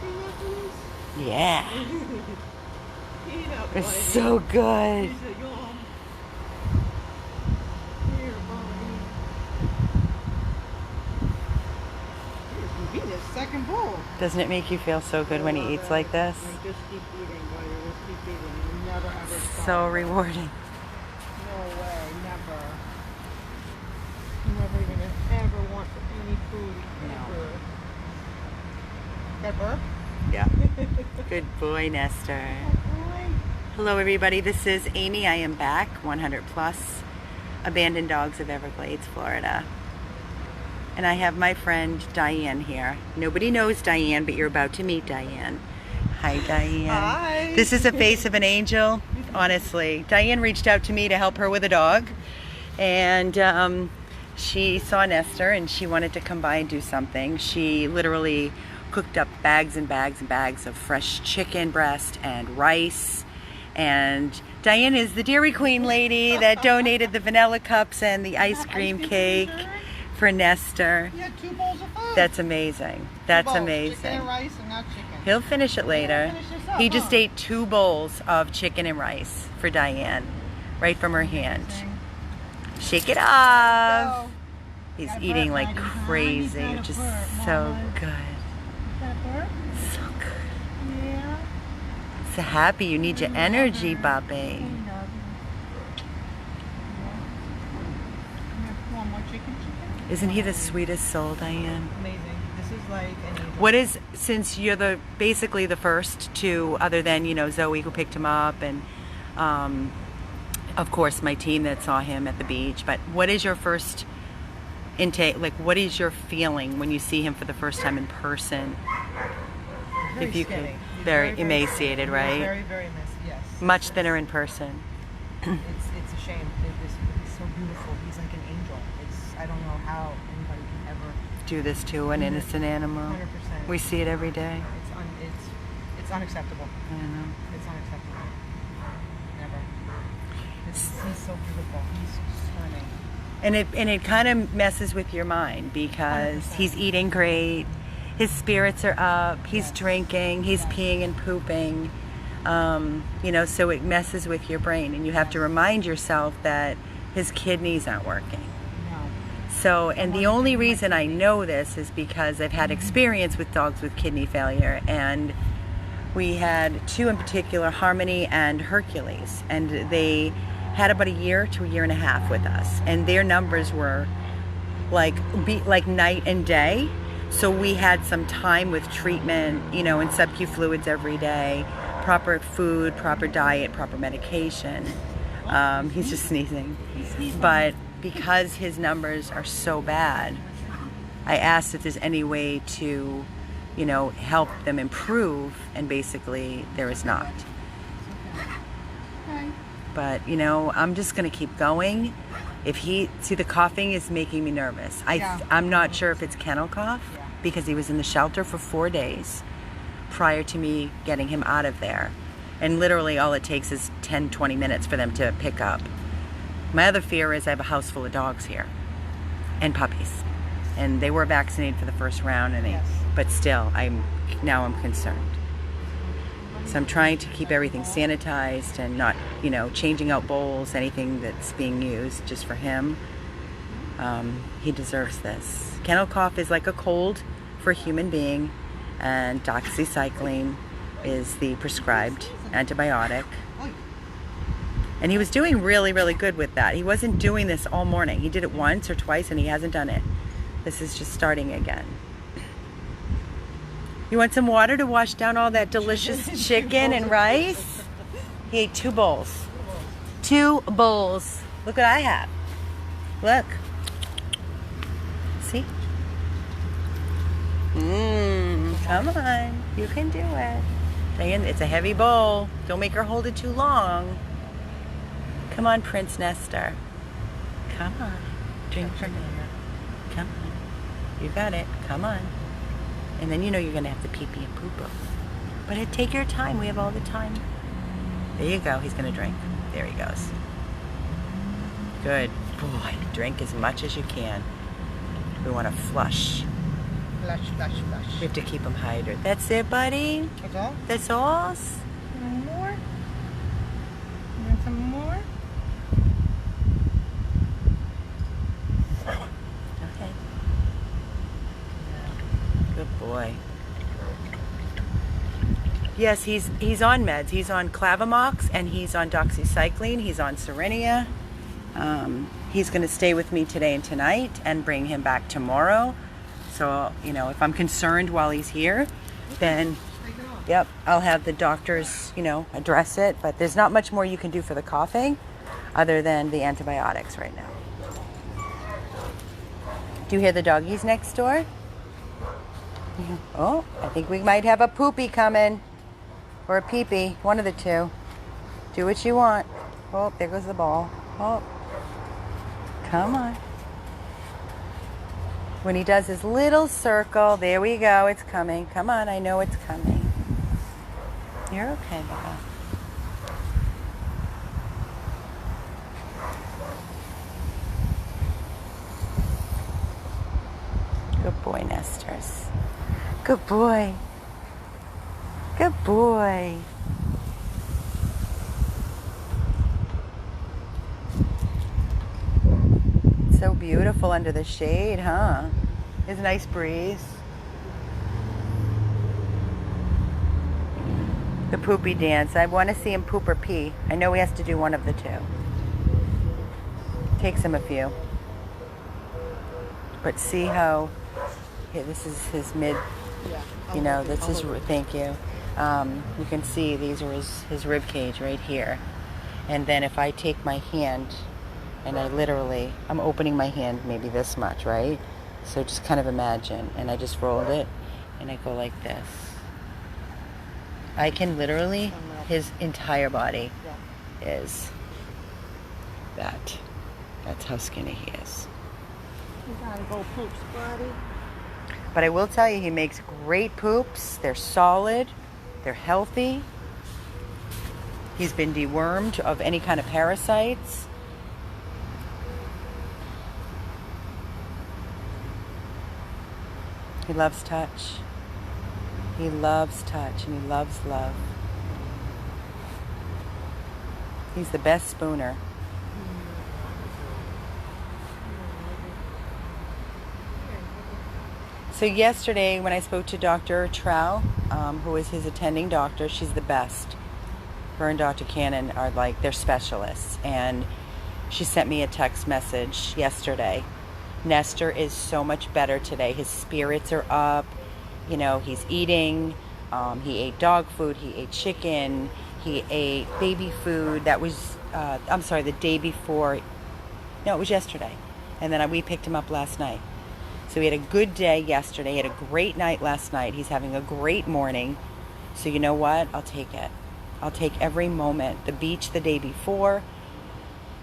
cream after this? Yeah. Eat up, It's buddy. so good. He's a yum. Here, buddy. He's eating his second bowl. Doesn't it make you feel so good when he eats like this? And just keep eating, buddy. Just keep eating. You never ever stop. So rewarding. No way, never. Never gonna ever want any food ever. That burp? Yeah. Good boy, Nestor. Oh boy. Hello, everybody. This is Amy. I am back. 100 plus abandoned dogs of Everglades, Florida. And I have my friend Diane here. Nobody knows Diane, but you're about to meet Diane. Hi, Diane. Hi. This is a face of an angel. Honestly, Diane reached out to me to help her with a dog, and she saw Nestor and she wanted to come by and do something. She literally cooked up bags and bags and bags of fresh chicken breast and rice. And Diane is the Dairy Queen lady that donated the vanilla cups and the ice cream cake for Nestor. You had 2 bowls of food. That's amazing. That's Bowls, amazing. Chicken and rice and not chicken. He'll finish it later. Finish this up, He just huh? ate 2 bowls of chicken and rice for Diane, right from her hand. Shake it off. Go. He's Gotta eating burp, like Maggie, huh? crazy, You gotta which is burp, so Mama. good. That burp? So good. Yeah. So happy. You need your energy, Bobby. One more chicken. Isn't he the sweetest soul, Diane? Amazing. This is like an angel. What is, since you're basically the first to, other than, you know, Zoe who picked him up and of course my team that saw him at the beach, but what is your first intake, like what is your feeling when you see him for the first time in person? Very If you skinny. could, He's very very emaciated, He's right? Very, very messy, yes. Much thinner in person. It's a shame. He's so beautiful. He's like an angel. I don't know how anybody can ever. Do this to an innocent animal. 100%. We see it every day. It's unacceptable. I know. It's unacceptable. Never. He's so beautiful. He's stunning. And it kind of messes with your mind because 100%. he's eating great, his spirits are up, he's Yes. drinking, he's Yes. peeing and pooping, you know, so it messes with your brain, and you have to remind yourself that his kidneys aren't working. No. So, and the only reason I know this is because I've had experience with dogs with kidney failure, and we had 2 in particular, Harmony and Hercules, and they had about a year to a year and a half with us, and their numbers were like night and day. So we had some time with treatment, you know, and sub-Q fluids every day, proper food, proper diet, proper medication. He's just sneezing. But because his numbers are so bad, I asked if there's any way to, you know, help them improve, and basically there is not. Okay. But, you know, I'm just going to keep going. See, the coughing is making me nervous. Yeah. I'm not sure if it's kennel cough, Yeah. because he was in the shelter for 4 days prior to me getting him out of there. And literally all it takes is 10, 20 minutes for them to pick up. My other fear is I have a house full of dogs here and puppies. And they were vaccinated for the first round, and Yes. but still, I'm concerned. So I'm trying to keep everything sanitized and not, you know, changing out bowls, anything that's being used just for him. He deserves this. Kennel cough is like a cold for a human being, and doxycycline is the prescribed antibiotic. And he was doing really, really good with that. He wasn't doing this all morning. He did it once or twice, and he hasn't done it. This is just starting again. You want some water to wash down all that delicious chicken and rice? He ate 2 bowls. 2 bowls. Look what I have. Look. See? Come on. You can do it. Diane, it's a heavy bowl. Don't make her hold it too long. Come on, Prince Nestor. Come on. Drink for me. Come on. You got it. Come on. And then you know you're going to have to pee-pee and poo-poo. But take your time. We have all the time. There you go. He's going to drink. There he goes. Good boy. Drink as much as you can. We want to flush Flush, flush, flush. We have to keep him hydrated. That's it, buddy? That's all? That's all? You want more? You want some more? Okay. Good boy. Yes, he's on meds. He's on Clavamox and he's on doxycycline. He's on Cerenia. He's going to stay with me today and tonight and bring him back tomorrow. So, you know, if I'm concerned while he's here, then, yep, I'll have the doctors, you know, address it. But there's not much more you can do for the coughing other than the antibiotics right now. Do you hear the doggies next door? Oh, I think we might have a poopy coming. Or a pee-pee, one of the two. Do what you want. Oh, there goes the ball. Oh, come on. When he does his little circle, there we go, it's coming. Come on, I know it's coming. You're okay, Baba. Good boy, Nestors. Good boy. Good boy. So beautiful under the shade, huh? It's a nice breeze. The poopy dance. I want to see him poop or pee. I know he has to do one of the two. Takes him a few. But see how, okay, this is his mid, you know, this is, thank you. You can see these are his rib cage right here. And then if I take my hand and I'm opening my hand maybe this much, right? So just kind of imagine, and I just rolled it and I go like this. I can literally, his entire body is that. That's how skinny he is. You gotta go poops, buddy. But I will tell you, he makes great poops. They're solid. They're healthy. He's been dewormed of any kind of parasites. He loves touch. He loves touch and he loves love. He's the best spooner. So yesterday when I spoke to Dr. Trow, who is his attending doctor, she's the best. Her and Dr. Cannon are like, they're specialists. And she sent me a text message yesterday. Nestor is so much better today. His spirits are up. You know, he's eating. He ate dog food. He ate chicken. He ate baby food. That was, I'm sorry, the day before. No, it was yesterday. And then we picked him up last night. So he had a good day yesterday. He had a great night last night. He's having a great morning. So you know what? I'll take it. I'll take every moment. The beach the day before.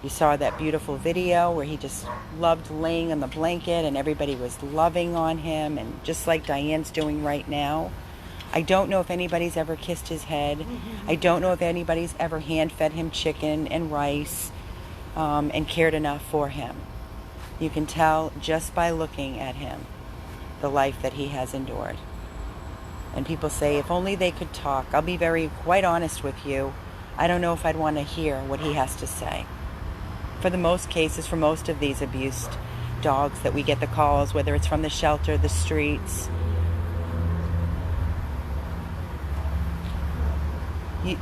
You saw that beautiful video where he just loved laying on the blanket and everybody was loving on him, and just like Diane's doing right now. I don't know if anybody's ever kissed his head. I don't know if anybody's ever hand-fed him chicken and rice and cared enough for him. You can tell just by looking at him the life that he has endured. And people say, if only they could talk. I'll be quite honest with you. I don't know if I'd want to hear what he has to say. For the most cases, for most of these abused dogs that we get the calls, whether it's from the shelter, the streets,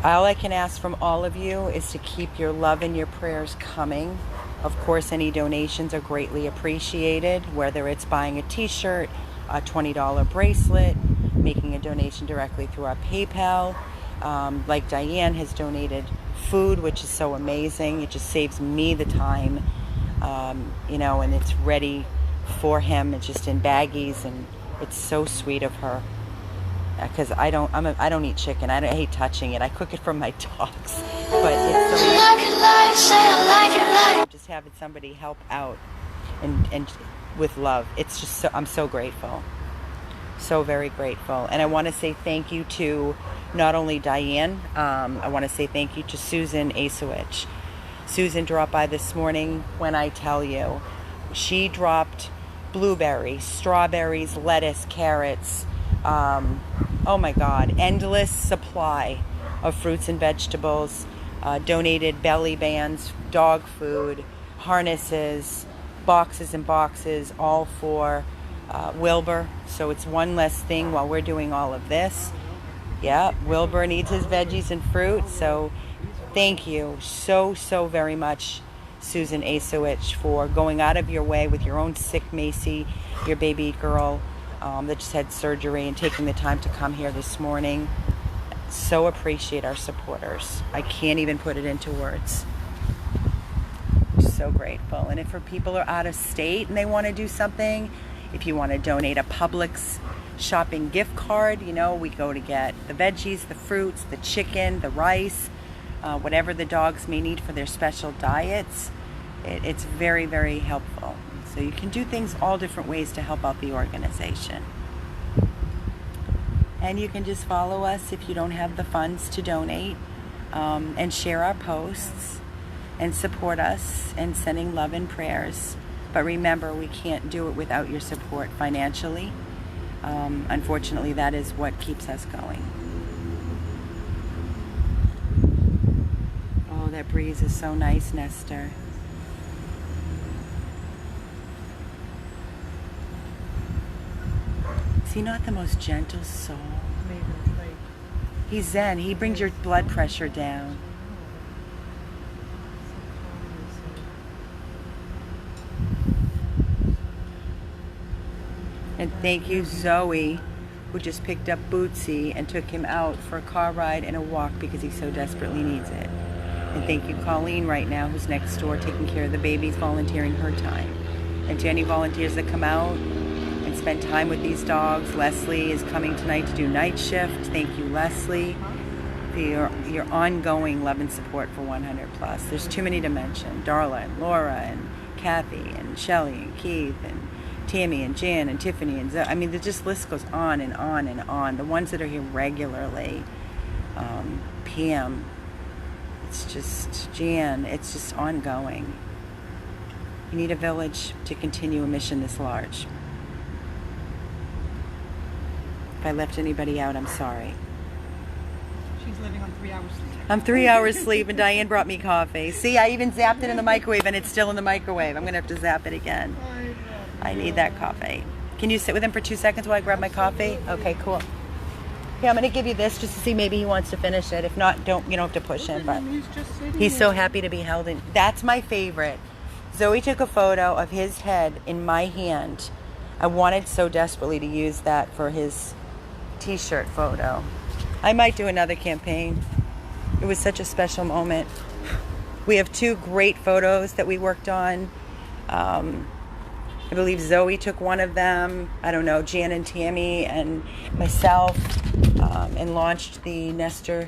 all I can ask from all of you is to keep your love and your prayers coming. Of course, any donations are greatly appreciated, whether it's buying a t-shirt, a $20 bracelet, making a donation directly through our PayPal. Like Diane has donated food, which is so amazing. It just saves me the time, you know, and it's ready for him. It's just in baggies, and it's so sweet of her. Because I don't eat chicken. I hate touching it. I cook it for my dogs, but it's so just having somebody help out and with love. It's just so, I'm so grateful, so very grateful. And I want to say thank you to not only Diane. I want to say thank you to Susan Asowich. Susan dropped by this morning. When I tell you, she dropped blueberries, strawberries, lettuce, carrots. Oh my God, endless supply of fruits and vegetables. Donated belly bands, dog food, harnesses, boxes and boxes, all for Wilbur. So it's one less thing while we're doing all of this. Yeah, Wilbur needs his veggies and fruit. So thank you so very much, Susan Asowich, for going out of your way with your own sick Macy, your baby girl that just had surgery, and taking the time to come here this morning. So appreciate our supporters. I can't even put it into words. So grateful. And if for people are out of state and they want to do something, if you want to donate a Publix shopping gift card, you know, we go to get the veggies, the fruits, the chicken, the rice, whatever the dogs may need for their special diets. It's very helpful. So you can do things all different ways to help out the organization. And you can just follow us if you don't have the funds to donate, and share our posts and support us and sending love and prayers. But remember, we can't do it without your support financially. Unfortunately, that is what keeps us going. Oh, that breeze is so nice, Nestor. Is he not the most gentle soul? Maybe, like, He's zen. He brings your blood pressure down. And thank you, Zoe, who just picked up Bootsy and took him out for a car ride and a walk because he so desperately needs it. And thank you, Colleen, right now, who's next door taking care of the babies, volunteering her time. And to any volunteers that come out and spend time with these dogs, Leslie is coming tonight to do night shift. Thank you, Leslie, for your ongoing love and support for 100 Plus. There's too many to mention. Darla and Laura and Kathy and Shelly and Keith and Tammy and Jan and Tiffany and Zoe. I mean, the just list goes on and on and on. The ones that are here regularly, Pam, it's just Jan, it's just ongoing. You need a village to continue a mission this large. If I left anybody out, I'm sorry. she's living on 3 hours sleep. I'm 3 hours sleep and Diane brought me coffee. See, I even zapped it in the microwave and it's still in the microwave. I'm going to have to zap it again. I need that coffee. Can you sit with him for 2 seconds while I grab my coffee? Okay, cool. Yeah, I'm going to give you this just to see maybe he wants to finish it. If not, you don't have to push him. But He's just sitting he's so there. happy to be held in. That's my favorite. Zoe took a photo of his head in my hand. I wanted so desperately to use that for his t-shirt photo. I might do another campaign. It was such a special moment. We have 2 great photos that we worked on. I believe Zoe took one of them. I don't know, Jan and Tammy and myself, and launched the Nestor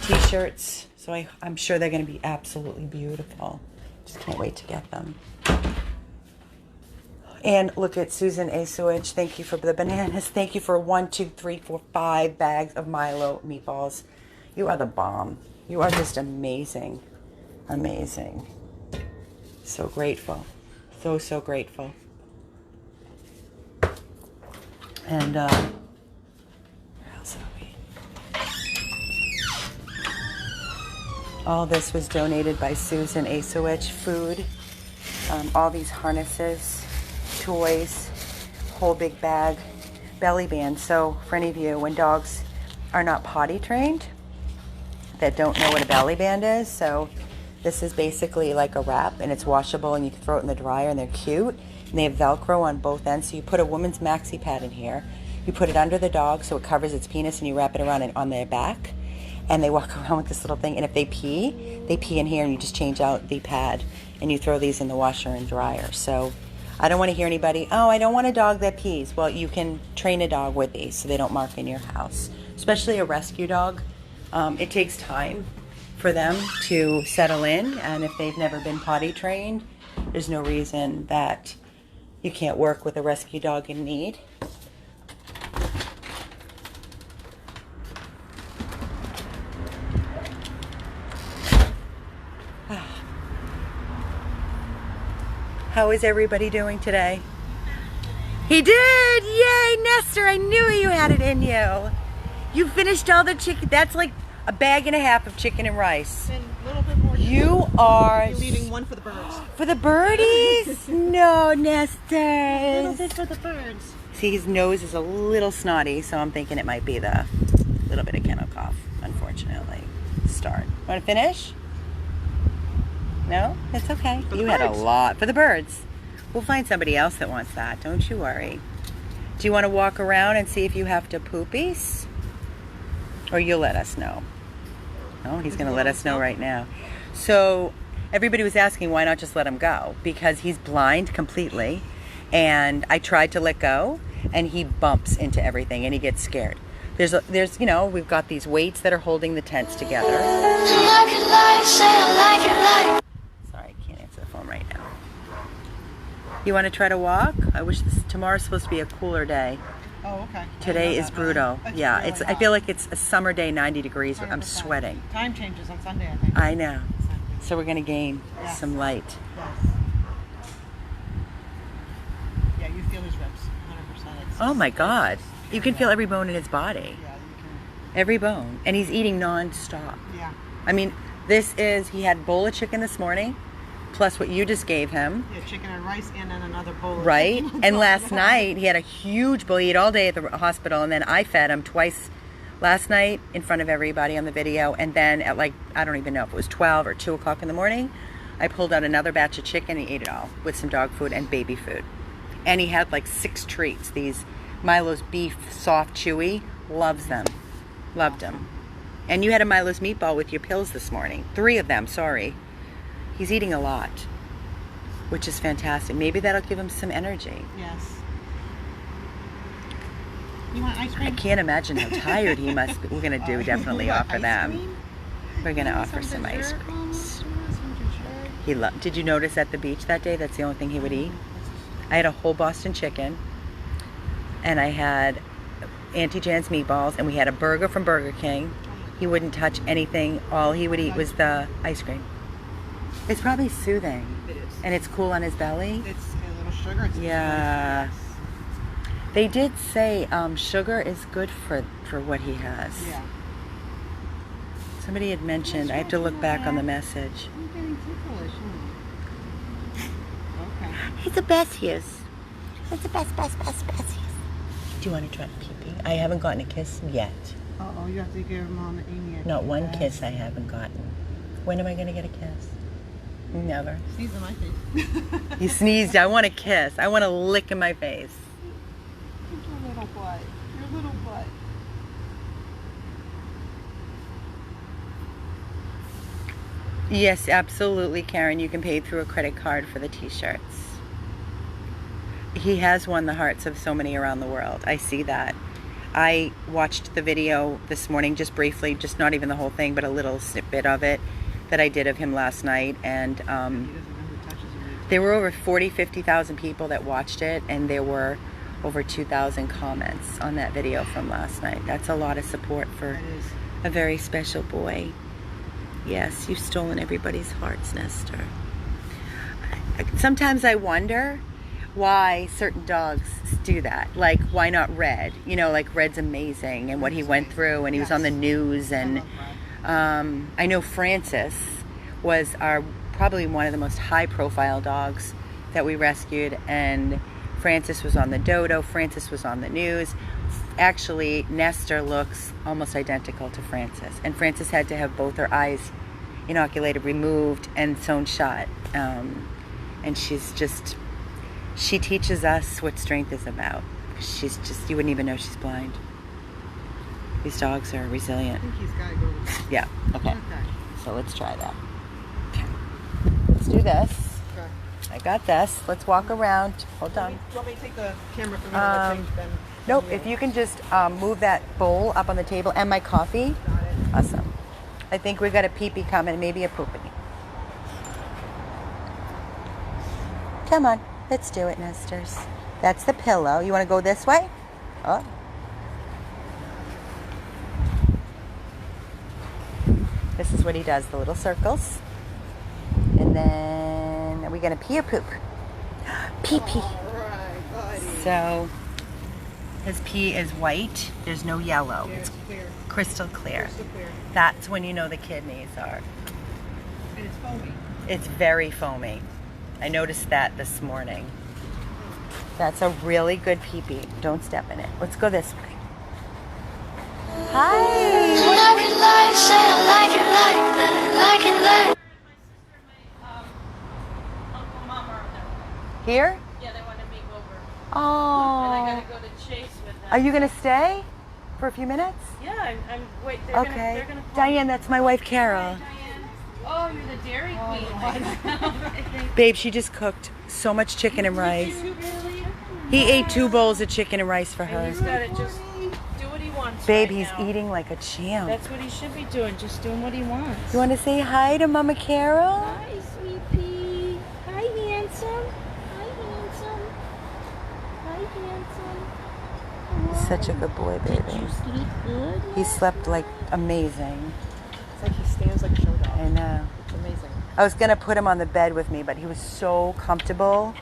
t-shirts. So I'm sure they're going to be absolutely beautiful. Just can't wait to get them. And look at Susan Asowich. Thank you for the bananas. Thank you for 1, 2, 3, 4, 5 bags of Milo meatballs. You are the bomb. You are just amazing. Amazing. So grateful. So grateful. And where else are we? All this was donated by Susan Asowich. Food, all these harnesses, toys, whole big bag, belly band. So for any of you, when dogs are not potty trained, that don't know what a belly band is, so this is basically like a wrap, and it's washable, and you can throw it in the dryer, and they're cute. And they have Velcro on both ends, so you put a woman's maxi pad in here. You put it under the dog so it covers its penis, and you wrap it around it on their back. And they walk around with this little thing, and if they pee in here, and you just change out the pad, and you throw these in the washer and dryer. So I don't want to hear anybody, oh, I don't want a dog that pees. Well, you can train a dog with these so they don't mark in your house, especially a rescue dog. It takes time for them to settle in, and if they've never been potty trained, there's no reason that you can't work with a rescue dog in need. How is everybody doing today? He did! Yay, Nestor! I knew you had it in you. You finished all the chicken. That's like a bag and a half of chicken and rice. And a little bit more. You are... You're leaving one for the birds. For the birdies? No, A Nestor. little bit for the birds. See, his nose is a little snotty, so I'm thinking it might be the little bit of kennel cough, unfortunately. Start. Want to finish? No? It's okay. For the You had a birds. lot. For the birds. We'll find somebody else that wants that. Don't you worry. Do you want to walk around and see if you have to poopies? Or you'll let us know? No, he's going to let us know right now. So everybody was asking why not just let him go? Because he's blind completely. And I tried to let go, and he bumps into everything, and he gets scared. There's, you know, we've got these weights that are holding the tents together. Sorry, I can't answer the phone right now. You want to try to walk? I wish tomorrow's supposed to be a cooler day. Oh, okay. Today is brutal. Yeah, really it's. I hot. feel like it's a summer day, 90 degrees. I'm 100%. sweating. Time changes on Sunday, I think. I know. So we're gonna gain Yes. some light. Yes. Yeah, you feel his ribs, 100%. Oh my God! You can feel every bone in his body, Yeah, you every bone, and he's eating non-stop. can. Yeah. I mean, he had a bowl of chicken this morning, plus what you just gave him, Yeah, chicken and rice, and then another bowl. Of right? chicken. And last night he had a huge bowl. He ate all day at the hospital, and then I fed him twice last night in front of everybody on the video, and then at like, I don't even know if it was 12 or 2 o'clock in the morning, I pulled out another batch of chicken and he ate it all with some dog food and baby food. And he had like 6 treats. These Milo's Beef Soft Chewy, loves them. Loved them. And you had a Milo's meatball with your pills this morning. 3 of them, sorry. He's eating a lot, which is fantastic. Maybe that'll give him some energy. Yes. You want ice I cream? can't imagine how tired he must be. We're going to do definitely You want offer ice them. cream? We're going to You want offer some ice dessert, cream. Mom? You want some dessert? He Did you notice at the beach that day, that's the only thing he would eat? I had a whole Boston chicken, and I had Auntie Jan's meatballs, and we had a burger from Burger King. He wouldn't touch anything. All he would eat was the ice cream. It's probably soothing. It is. And it's cool on his belly. It's a little sugar. It's Yeah. Yes. They did say sugar is good for what he has. Yeah. Somebody had mentioned, I have to look back on the message. I'm getting ticklish. Okay. He's the best, yes. He's the best. Do you want to try pee-pee? I haven't gotten a kiss yet. Uh-oh, you have to give Mom and Amy a Not one kiss. kiss I haven't gotten. When am I going to get a kiss? Never. Sneeze in my face. You sneezed. I want a kiss. I want a lick in my face. Your little butt. Your little butt. Yes, absolutely, Karen. You can pay through a credit card for the t-shirts. He has won the hearts of so many around the world. I see that. I watched the video this morning just briefly, just not even the whole thing, but a little snippet of it that I did of him last night. And He doesn't know who touches him. there were over 50,000 people that watched it, and there were over 2,000 comments on that video from last night. That's a lot of support for That is. a very special boy. Yes, you've stolen everybody's hearts, Nestor. Sometimes I wonder why certain dogs do that. Like, why not Red? You know, like Red's amazing and what he went through, and he was on the news. And I know Francis was probably one of the most high-profile dogs that we rescued, and Francis was on the dodo. Francis was on the news. Actually, Nestor looks almost identical to Francis, and Francis had to have both her eyes inoculated, removed, and sewn shut. And she teaches us what strength is about. You wouldn't even know she's blind. These dogs are I resilient. think he's got to go. Yeah, okay. Okay. So let's try that. Okay. Let's do this. Okay. I got this. Let's walk around. Hold on. Do you want me to take the camera from you? Nope, if you can just move that bowl up on the table and my coffee. Got it. Awesome. I think we got a pee-pee coming, maybe a poopy. Come on, let's do it, Nestors. That's the pillow. You want to go this way? Oh. This is what he does, the little circles. And then, are we going to pee or poop? Pee-pee. All right, buddy. So his pee is white. There's no yellow. Yeah, It's it's clear. crystal clear. Crystal clear. That's when you know the kidneys are. And it's foamy. It's very foamy. I noticed that this morning. That's a really good pee-pee. Don't step in it. Let's go this way. Hi. Here? Yeah, they want to meet over. And I Oh. gotta go to Chase with them. Are you gonna stay for a few minutes? Yeah, I'm wait, they're Okay. they're gonna call Diane, that's my wife, Carol. me. Diane. Oh, you're the Dairy Queen one. I think. Babe, she just cooked so much chicken and rice. You really? He ate 2 bowls of chicken and rice for And her. he's gotta just do what he wants. Babe, right he's now. eating like a champ. That's what he should be doing, just doing what he wants. You want to say hi to Mama Carol? Hi, sweet pea. Hi, handsome. Hi, handsome. Hi, handsome. He's such a good boy, Did baby. you sleep good? He slept like amazing. It's like he stands like a show dog. I know. It's amazing. I was gonna put him on the bed with me, but he was so comfortable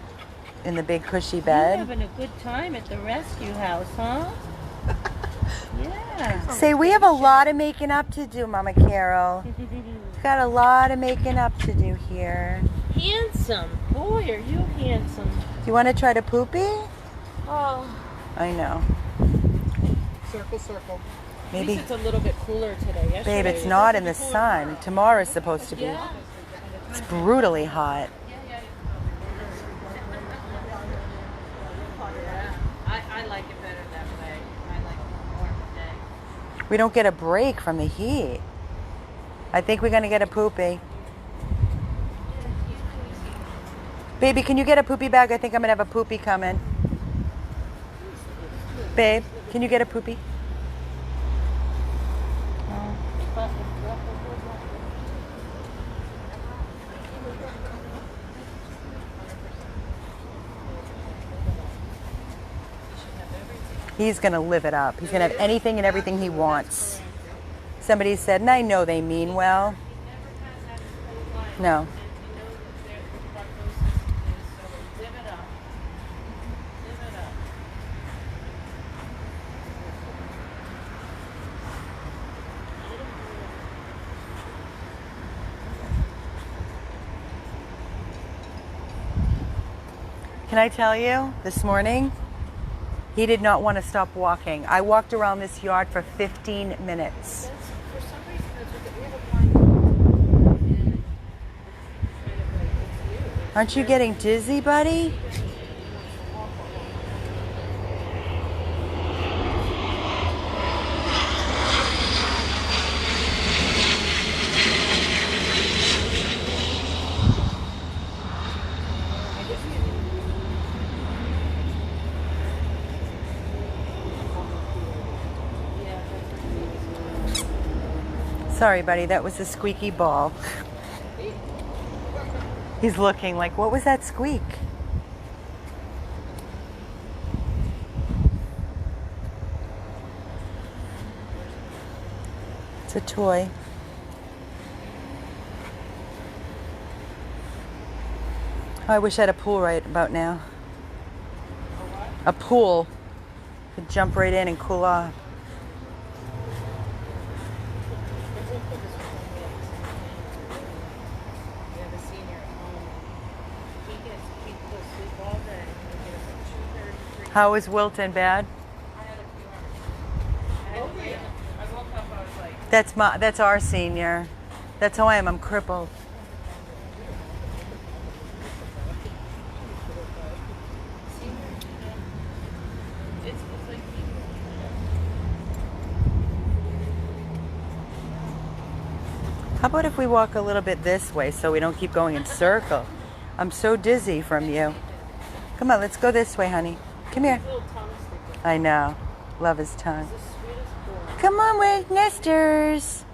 in the big cushy You're bed. having a good time at the rescue house, huh? Yeah. Say, we have a lot of making up to do, Mama Carol. We've got a lot of making up to do here. Handsome. Boy, are you handsome. Do you want to try to poopy? Oh. I know. Circle, circle. At Maybe. least it's a little bit cooler today. Yesterday Babe, it's was not supposed in to the be cooler. sun. Tomorrow is supposed to be. Yeah. It's brutally hot. I like it better that way. I like a warm day. We don't get a break from the heat. I think we're gonna get a poopy. Baby, can you get a poopy bag? I think I'm gonna have a poopy coming. Babe, can you get a poopy? He's gonna live it up. He's gonna have anything and everything he wants. Somebody said, and I know they mean well. No. Can I tell you, this morning, he did not want to stop walking. I walked around this yard for 15 minutes. For some reason, that's what we have a blind. And it's kind of like, it's you. Aren't you getting dizzy, buddy? Sorry, buddy, that was a squeaky ball. He's looking like, what was that squeak? It's a toy. Oh, I wish I had a pool right about now. A pool. Could jump right in and cool off. We have a senior at home. He goes to sleep all day. He gets up 2:30, 3:00. How was Wilton? Bad? I had a few hours. I woke up, I was like, That's our senior. That's how I am. I'm crippled. it's like, How about if we walk a little bit this way so we don't keep going in circle? I'm so dizzy from you. Come on, let's go this way, honey. Come here. little tongue sticker. I know. Love his tongue. The sweetest boy. Come on, we're nesters.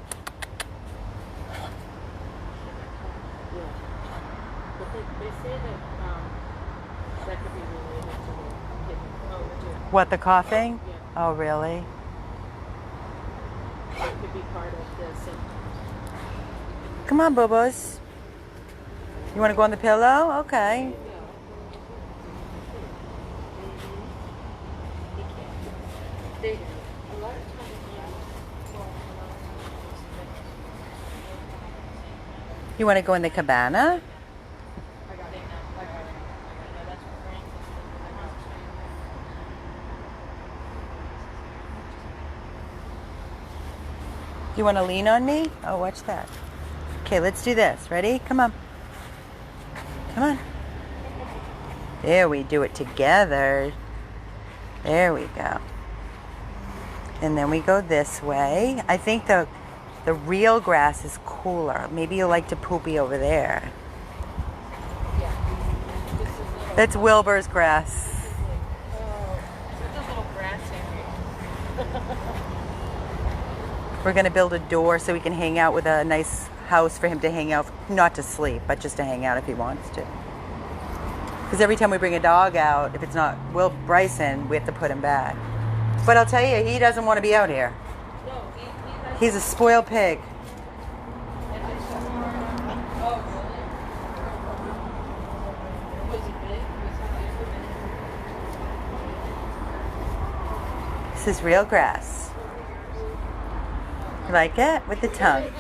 Yeah. But they say that could be related to the kidney. Oh, legit. What, the coughing? Yeah. Oh, really? It could be part of the symptom. Come on, Bobos. You want to go on the pillow? Okay. They, a lot of times, well, You want to go in the cabana? You want to lean on me? Oh, watch that. Okay, let's do this. Ready? Come on. Come on. There we do it together. There we go. And then we go this way. I think the real grass is cooler. Maybe you like to poopy over there. That's Wilbur's grass. It's a little grass area. We're going to build a door so we can hang out with a nice house for him to hang out, not to sleep, but just to hang out if he wants to. Because every time we bring a dog out, if it's not Bryson, we have to put him back. But I'll tell you, he doesn't want to be out here. No, he has. He's a spoiled pig. Oh, really? Was he big? Was he big? This is real grass. You like it? With the tongue.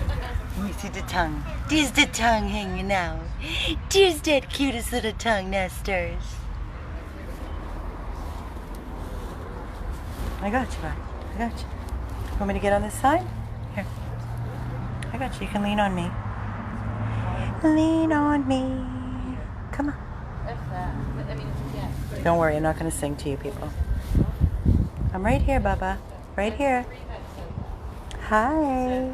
Let me see the tongue. There's the tongue hanging out. There's that cutest little tongue, Nesters. I got you, bud. I got you. Want me to get on this side? Here. I got you. You can lean on me. Lean on me. Come on. That's that. I mean, yeah. Don't worry, I'm not going to sing to you people. I'm right here, Bubba. Right here. Hi.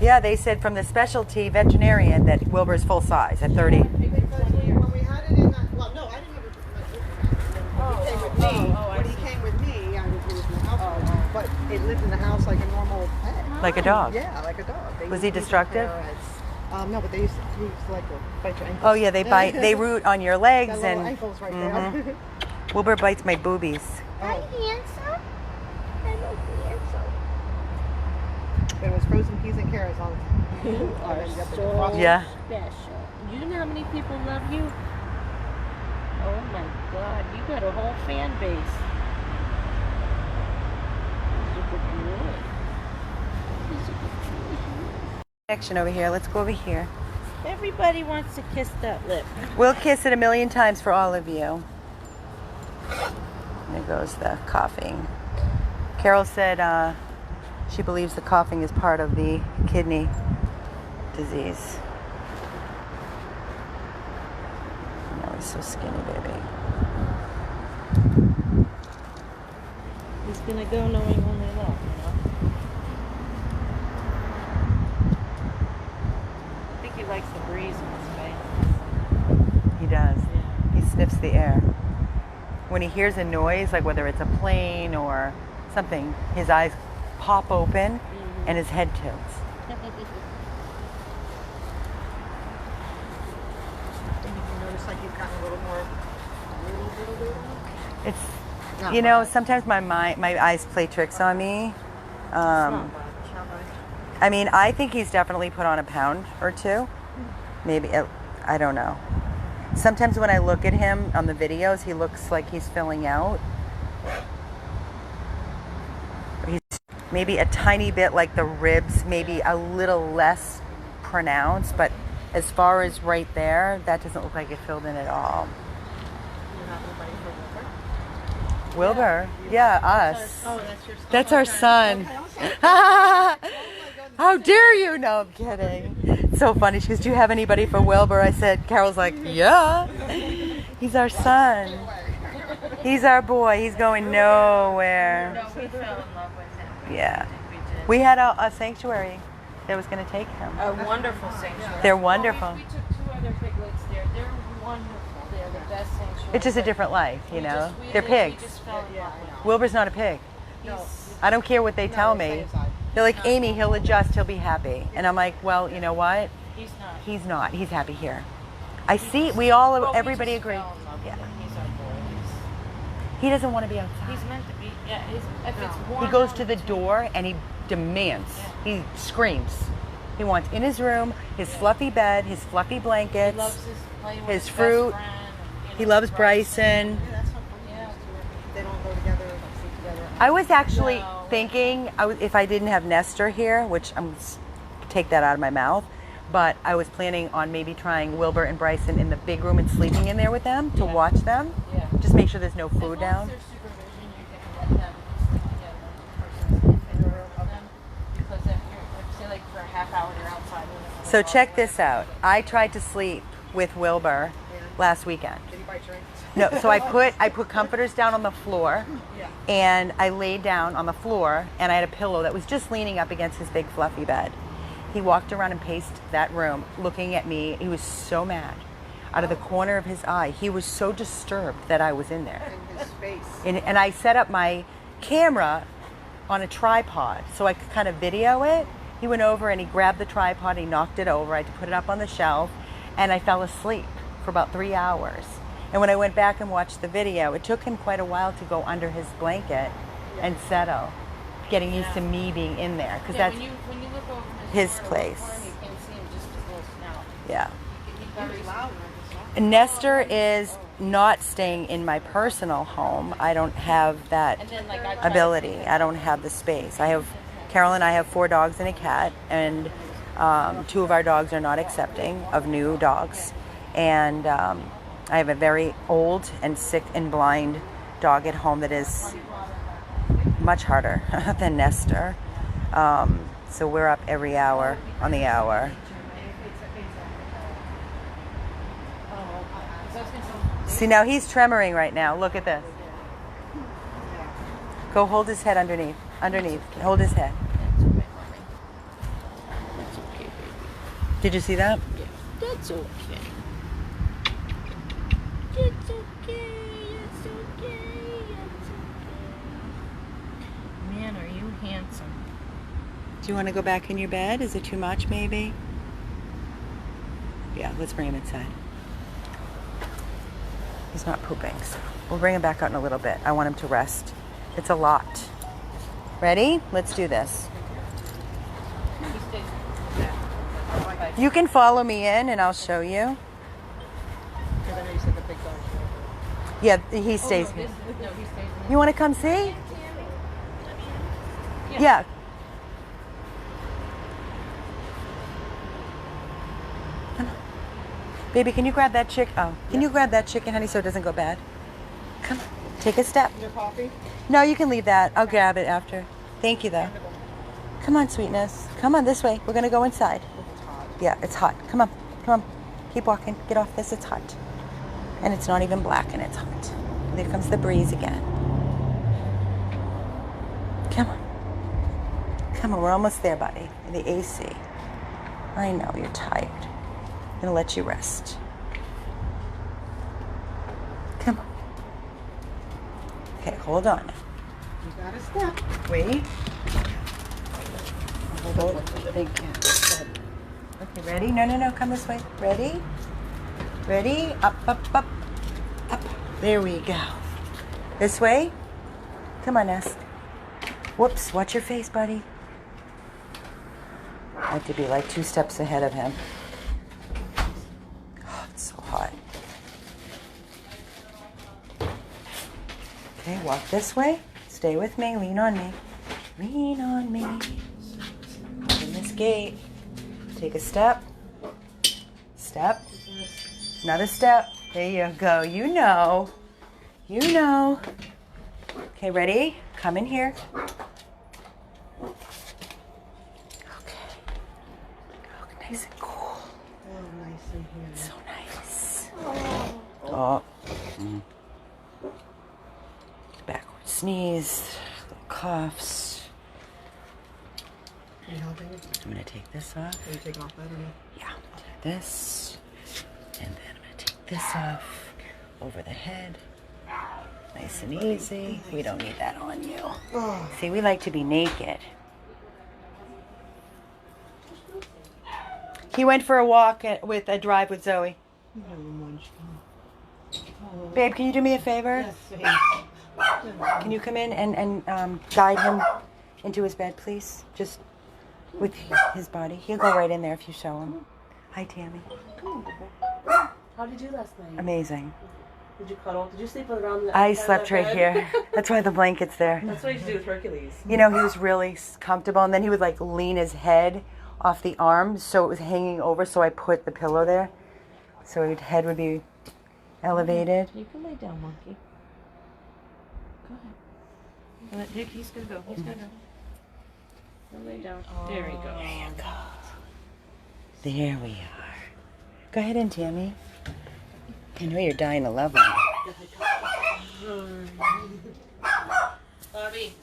Yeah, they said from the specialty veterinarian that Wilbur's full size at 30. Because when we had it in that, well, no, I didn't have it. When he came with me, I was in the house. But it lived in the house like a normal pet. Like a dog. Yeah, like a dog. They Was he used to destructive? care as- no, but he used to like to bite your ankles. Oh yeah, they bite. They root on your legs Got little and ankles right there. Wilbur bites my boobies. Oh. Handsome. Hello, handsome. But it was frozen peas and carrots on. You are so Yeah. special. You know how many people love you? Oh my God, you got a whole fan base. He's a good boy. He's a good boy. Connection over here. Let's go over here. Everybody wants to kiss that lip. We'll kiss it a million times for all of you. There goes the coughing. Carol said she believes the coughing is part of the kidney disease. Oh, he's so skinny, baby. He's gonna go knowing only love, you know? I think he likes the breeze in his face. He does. Yeah. He sniffs the air. When he hears a noise, like whether it's a plane or something, his eyes pop open and his head tilts. And you notice like you've gotten a little more. It's, Not you know, much. sometimes my eyes play tricks on me. It's not much. Not much. I mean, I think he's definitely put on a pound or two. Maybe, I don't know. Sometimes when I look at him on the videos, he looks like he's filling out. He's maybe a tiny bit like the ribs, maybe a little less pronounced, but as far as right there, that doesn't look like it filled in at all. You're not ready for Wilbur? Wilbur? Yeah, us. Oh, that's your son. That's our son. How dare you? No, I'm kidding. It's so funny. She goes, do you have anybody for Wilbur? I said, Carol's like, yeah. He's our son. He's our boy. He's going nowhere. No, we fell in love with him. Yeah. We did. We had a sanctuary that was going to take him. A wonderful sanctuary. They're wonderful. Well, we took 2 other piglets there. They're wonderful. They're the best sanctuary. It's just a but different life, you we know. just- we They're literally pigs. just fell in love with him. Wilbur's not a pig. He's- I don't care what they tell No, me. same side. They're like, Amy, he'll adjust, he'll be happy. And I'm like, well, you know what? He's not. He's not. He's happy here. I see. We all, Well, we everybody just agree. fell in love with Yeah. him. He's our boy. He doesn't want to be outside. He's meant to be. Yeah. If it's warm. He goes out, to the it's- door and he demands. He screams. He wants in his room, his fluffy bed, his fluffy blankets. He loves his play with his his fruit. Best friend, and, you He know, loves Bryson. Yeah, that's not funny. Yeah. They don't go together I was actually No. thinking if I didn't have Nestor here, which I'm take that out of my mouth, but I was planning on maybe trying Wilbur and Bryson in the big room and sleeping in there with them to Yeah. watch them. Yeah. Just make sure there's no As food long as down. there's supervision, you can let them sleep together. One person's in the room with them, because if you're, say like for a half hour, you're outside with another So dog, check this whatever. out. I tried to sleep with Wilbur last weekend. Did he bite your ankles? No, so I put comforters down on the floor, and I laid down on the floor, and I had a pillow that was just leaning up against his big fluffy bed. He walked around and paced that room, looking at me. He was so mad. Out of the corner of his eye, he was so disturbed that I was in there. In his face. And I set up my camera on a tripod so I could kind of video it. He went over and he grabbed the tripod, he knocked it over. I had to put it up on the shelf, and I fell asleep for about 3 hours. And when I went back and watched the video, it took him quite a while to go under his blanket and settle, getting used to me being in there, because Yeah, that's when you look over his shoulder place. before him, you can't see him, just his little snout. yeah. He buries Loud. Nestor is not staying in my personal home. I don't have that And then like I tried to ability. I don't have the space. I have Carol and I have 4 dogs and a cat, and 2 of our dogs are not accepting of new dogs, and I have a very old and sick and blind dog at home that is much harder than Nestor. So we're up every hour on the hour. See, now he's tremoring right now. Look at this. Go hold his head underneath. Underneath. Hold his head. That's okay, baby. Did you see that? Yeah, that's okay. It's okay. It's okay. It's okay. Man, are you handsome? Do you want to go back in your bed? Is it too much, maybe? Yeah, let's bring him inside. He's not pooping, so we'll bring him back out in a little bit. I want him to rest. It's a lot. Ready? Let's do this. He stays back. You can follow me in and I'll show you. Because I know you said the big dog. Yeah, he stays No, here. he stays in You want to come see? Yeah. Yeah. Come on. Baby, can you grab that chicken? Oh, can you grab that chicken, honey, so it doesn't go bad? Come on. Take a step. Your coffee? No, you can leave that. I'll grab it after. Thank you, though. Come on, sweetness. Come on this way. We're going to go inside. It's hot. Yeah, it's hot. Come on. Come on. Keep walking. Get off this. It's hot. And it's not even black and it's hot. There comes the breeze again. Come on. Come on. We're almost there, buddy. In the AC. I know you're tired. I'm going to let you rest. Come on. Okay, hold on. You got a step. Wait. Hold on. Thank you. Okay, ready? No, no, no. Come this way. Ready? Ready? Up, up, up, up. There we go. This way? Come on, Nest. Whoops. Watch your face, buddy. I have to be like 2 steps ahead of him. Oh, it's so hot. Okay, walk this way. Stay with me. Lean on me. Lean on me. Open this gate. Take a step. Step. Another step. There you go. You know. You know. Okay, ready? Come in here. Okay. Look nice and cool. Oh, nice in here. So nice. Oh. Backward sneeze. Little coughs. Are you helping? I'm going to take this off. Are you taking off that or no? Yeah, take this. And then I'm going to take this off over the head. Nice and easy. We don't need that on you. Oh, See, we like to be naked. He went for a walk with a drive with Zoe. you have a munch. Babe, can you do me a favor? Can you come in and guide him into his bed, please? Just with his body. He'll go right in there if you show him. Hi, Tammy. How did you do last night? Amazing. Did you cuddle? Did you sleep around the I outside of slept that right bed? here. That's why the blanket's there. That's what you do with Hercules. You know, he was really comfortable, and then he would like lean his head off the arm, so it was hanging over. So I put the pillow there, so his head would be elevated. You can lay down, monkey. Go ahead. He's gonna go. He's gonna go. He'll lay down. There he goes. There we are. Go ahead and Tammy. I know you're dying to love him. Bobby.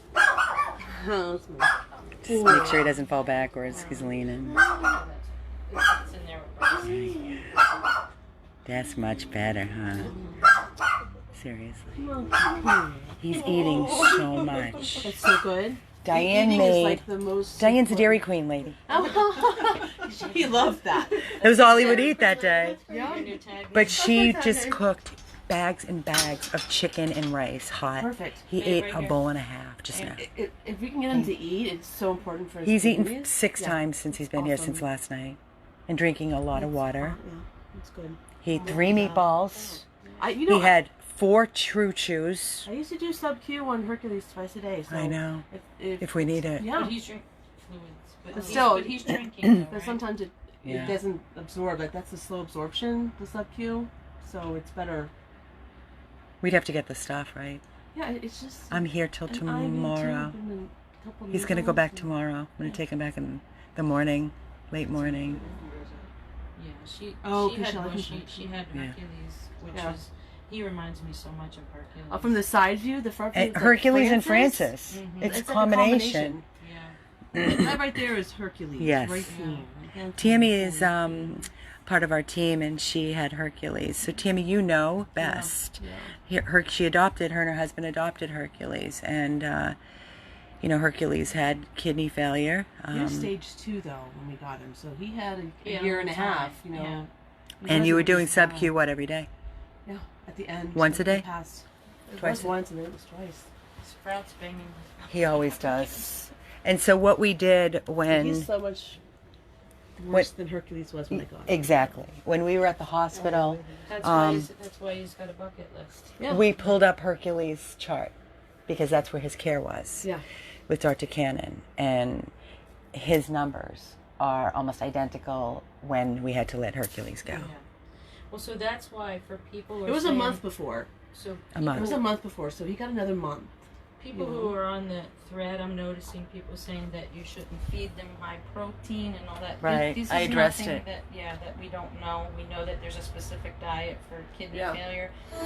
Just make sure he doesn't fall backwards. He's leaning. It's in there with Bryce. That's much better, huh? Seriously. He's eating so much. It's so good. Diane Eating is made. like the most. Diane's a Dairy Queen lady. He loved that. It was all he would eat that day. Your new tag. But she just cooked bags and bags of chicken and rice hot. Perfect. He ate a bowl and a half just now. If we can get him to eat, it's so important for his He's eaten kidneys. 6 times since he's been here Awesome. since last night. And drinking a lot of water. Yeah, that's good. He ate 3 meatballs. He had 4 True Chews. I used to do sub-Q on Hercules twice a day. So I know. If If we need it. yeah, But he's drinking fluids. But still, but he's drinking. but sometimes it Yeah. doesn't absorb. Like that's the slow absorption, the sub-Q. So it's better. We'd have to get the stuff, right? Yeah, it's just. I'm here till an IV too, tomorrow. been a couple He's going to go needles. back tomorrow. I'm going to take him back in the morning, late morning. Yeah, she Oh, she had Michelle, Bushy. She had Yeah. Hercules, which Yeah. was he reminds me so much of Hercules. From the side view, the front view. And it's like Hercules and Francis. It's a like combination. Yeah. That right there is Hercules. Yes. Right there. Handsome. Tammy is part of our team, and she had Hercules. So Tammy, you know best. She adopted, her and her husband adopted Hercules, and Hercules had kidney failure. He was stage 2 though when we got him, so he had a Yeah, year and a time. half. You know. Yeah. He And you were wasn't doing just, sub-Q what every day? Yeah, at the end. Once a day? He passed. It Twice was a- once and then it was twice. Sprouts banging. He always does. And so what we did when... He's so much worse than Hercules was when I got him. Exactly. When we were at the hospital, That's why he's got a bucket list. Yeah. we pulled up Hercules' chart because that's where his care was Yeah. with Dr. Cannon. And his numbers are almost identical when we had to let Hercules go. Yeah. Well, so that's why for people. It was a month before. So A It month. was a month before, so he got another month. people who are on the thread, I'm noticing people saying that you shouldn't feed them high protein and all that. Right. This I is addressed nothing it. that we don't know. We know that there's a specific diet for kidney Yeah. failure, but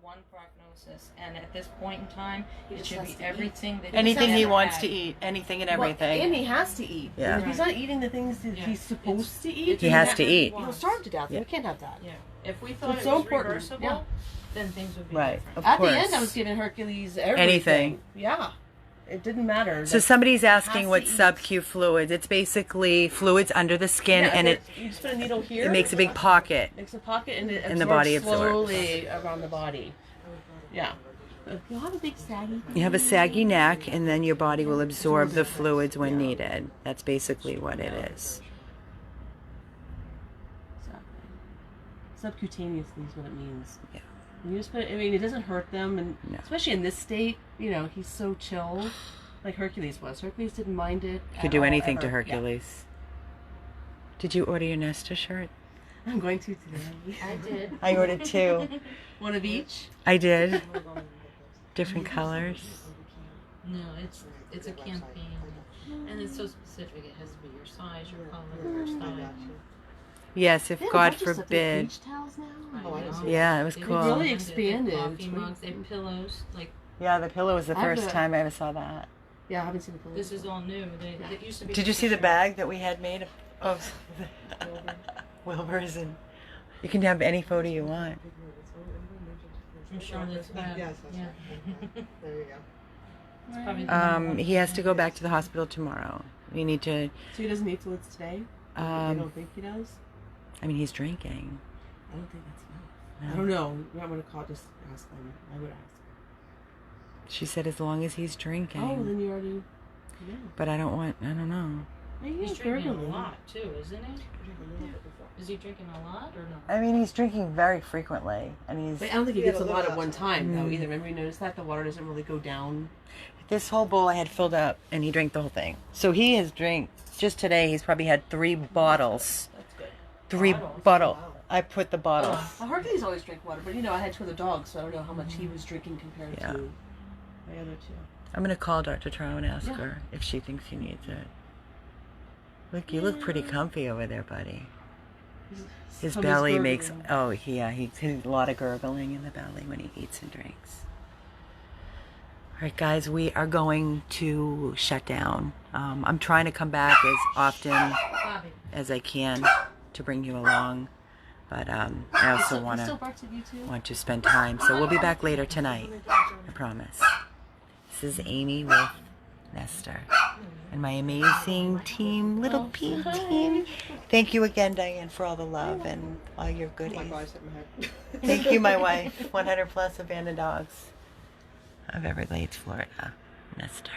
one prognosis, and at this point in time, it just should has be to eat. everything that Anything he's he ever wants had. to eat, anything and Well, everything. and he has to eat. Yeah. If he's not eating the things that Yeah. he's supposed to eat, He has to Whatever eat. he he'll wants. starve to death. Yeah. We can't have that. Yeah. If we thought It's it so was important. reversible, Yeah. then things would be Right. different. Of At course. the end, I was giving Hercules everything. Anything. Yeah. It didn't matter. So Like, somebody's asking has what to eat. sub-Q fluids. It's basically fluids under the skin, yeah, and it you just put a needle here. makes a big pocket. Makes a pocket and it And the body absorbs. slowly around the body. Yeah. You'll have a big saggy. You have a saggy neck, and then your body will absorb the fluids when needed. That's basically what it is. Subcutaneously is what it means. Yeah. And you just put. I mean, it doesn't hurt them, and No. especially in this state, he's so chill, like Hercules was. Hercules didn't mind it. You could do anything to Hercules. Did you order your Nesta shirt? Yeah. I'm going to today. I did. I ordered 2. One of each. I did. Different colors. No, it's a campaign, and it's so specific. It has to be your size, your color, your style. Yes, if They have God bunches of forbid. beach towels now. I know. Yeah, it was They cool. really They expanded. have It's coffee really- mugs. They have pillows. Like Yeah, the pillow was the I have first a- time I ever saw that. Yeah, I haven't seen the photos. this is all new. They used to be. Did you see the bag that we had made of Wilbur's? And you can have any photo you want. From Charlotte's Web. Yes, that's Yeah. There you go. It's probably the number one. He has to go back to the hospital tomorrow. We need to. So he doesn't need fluids today? I don't think he does? I mean, he's drinking. I don't think that's enough. No. I don't know. I'm going to call, just ask them. I would ask. She said as long as he's drinking. Oh, then you already know. But I don't know. He's drinking a lot too, isn't he? Is he drinking a lot or no? I mean, he's drinking very frequently, and he's. But I don't think he gets a lot at one time though either. Remember you noticed that the water doesn't really go down. This whole bowl I had filled up, and he drank the whole thing. So he has drank just today. He's probably had 3 bottles. That's good. 3 bottle. I put the bottles. Hercules always drink water, but I had 2 other dogs, so I don't know how much he was drinking compared Yeah. to my other 2. I'm gonna call Dr. Trow and ask her if she thinks he needs it. Look, you look pretty comfy over there, buddy. His Tommy's belly makes. gurgling. Oh, yeah, he's a lot of gurgling in the belly when he eats and drinks. All right, guys, we are going to shut down. I'm trying to come back as often Bobby. as I can to bring you along, but I also want to spend time. So we'll be back later tonight. I promise. This is Amy with Nestor and my amazing team, Little P team. Thank you again, Diane, for all the love and all your goodies. Oh my gosh, hit my head. Thank you, my wife. 100 plus abandoned dogs of Everglades, Florida, Nestor.